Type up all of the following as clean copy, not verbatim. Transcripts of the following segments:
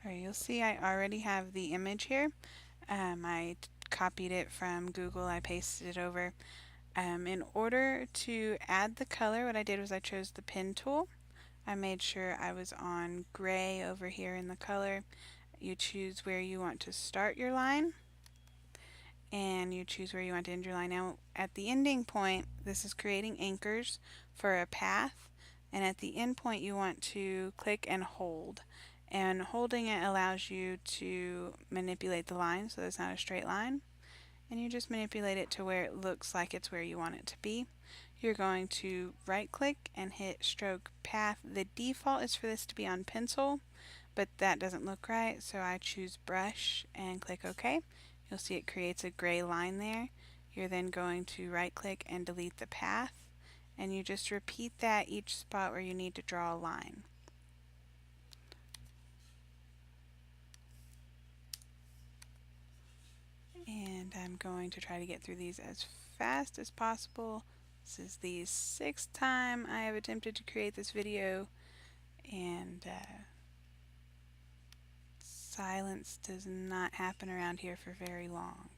Alright, you'll see I already have the image here. I copied it from Google, I pasted it over. In order to add the color, what I did was I chose the pen tool. I made sure I was on gray over here in the color. You choose where you want to start your line, and you choose where you want to end your line. Now at the ending point, this is creating anchors for a path, and at the end point you want to click and hold. And holding it allows you to manipulate the line so it's not a straight line, and you just manipulate it to where it looks like it's where you want it to be. You're going to right click and hit stroke path. The default is for this to be on pencil, but that doesn't look right, so I choose brush and click OK. You'll see it creates a gray line there. You're then going to right click and delete the path, and you just repeat that each spot where you need to draw a line. And I'm going to try to get through these as fast as possible. This is the 6th time I have attempted to create this video, and silence does not happen around here for very long.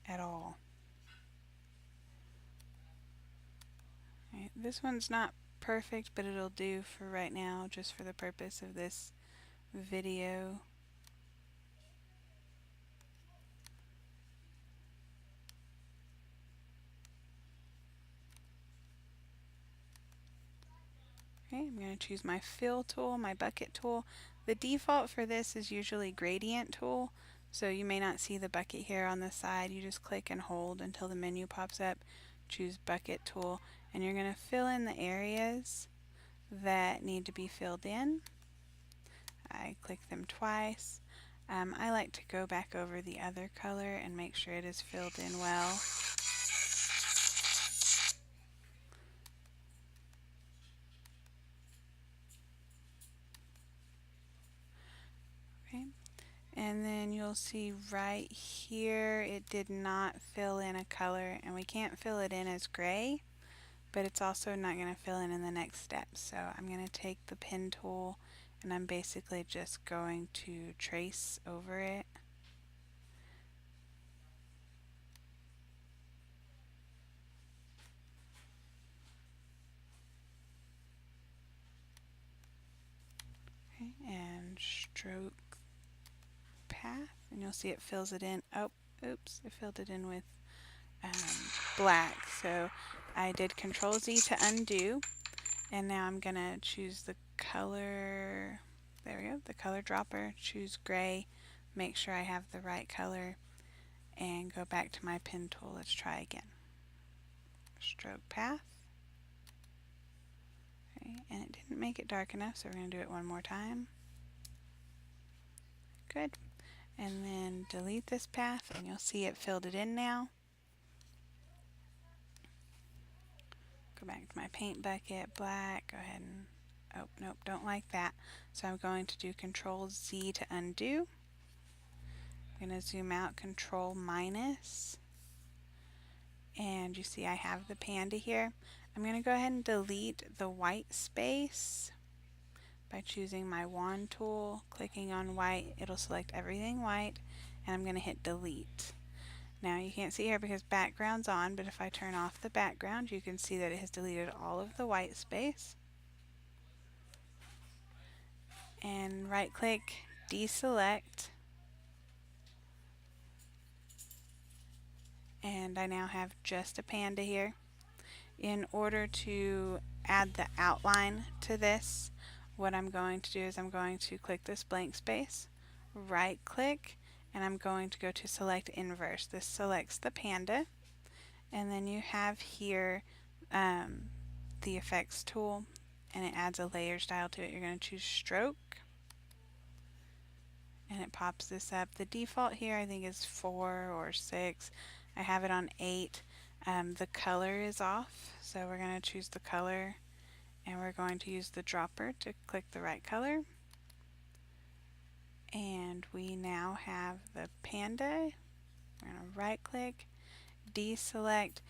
At all. Right, this one's not perfect, but it'll do for right now, just for the purpose of this video. Okay, I'm going to choose my fill tool, my bucket tool. The default for this is usually gradient tool, so you may not see the bucket here on the side. You just click and hold until the menu pops up. Choose bucket tool, and you're going to fill in the areas that need to be filled in. I click them twice. I like to go back over the other color and make sure it is filled in well. Okay. And then you'll see right here it did not fill in a color, and we can't fill it in as gray, but it's also not going to fill in the next step. So I'm going to take the pen tool and I'm basically just going to trace over it. Okay, and stroke path, and you'll see it fills it in. Oh, oops, I filled it in with black. So I did Control Z to undo, and now I'm gonna choose the color. There we go, the color dropper. Choose gray. Make sure I have the right color, and go back to my pen tool. Let's try again. Stroke path. Okay, and it didn't make it dark enough, so we're gonna do it one more time. Good. And then delete this path, and you'll see it filled it in now. Go back to my paint bucket, black, go ahead and, oh, nope, don't like that. So I'm going to do Control Z to undo. I'm going to zoom out, Control minus, and you see I have the panda here. I'm going to go ahead and delete the white space by choosing my wand tool, clicking on white. It'll select everything white, and I'm going to hit delete. Now you can't see here because background's on, but if I turn off the background, you can see that it has deleted all of the white space. And right click, deselect, and I now have just a panda here. In order to add the outline to this, what I'm going to do is I'm going to click this blank space, right click, and I'm going to go to select inverse. This selects the panda, and then you have here the effects tool, and it adds a layer style to it. You're going to choose stroke, and it pops this up. The default here I think is 4 or 6. I have it on 8. The color is off, so we're going to choose the color, and we're going to use the dropper to click the right color. And we now have the panda. We're going to right click, deselect,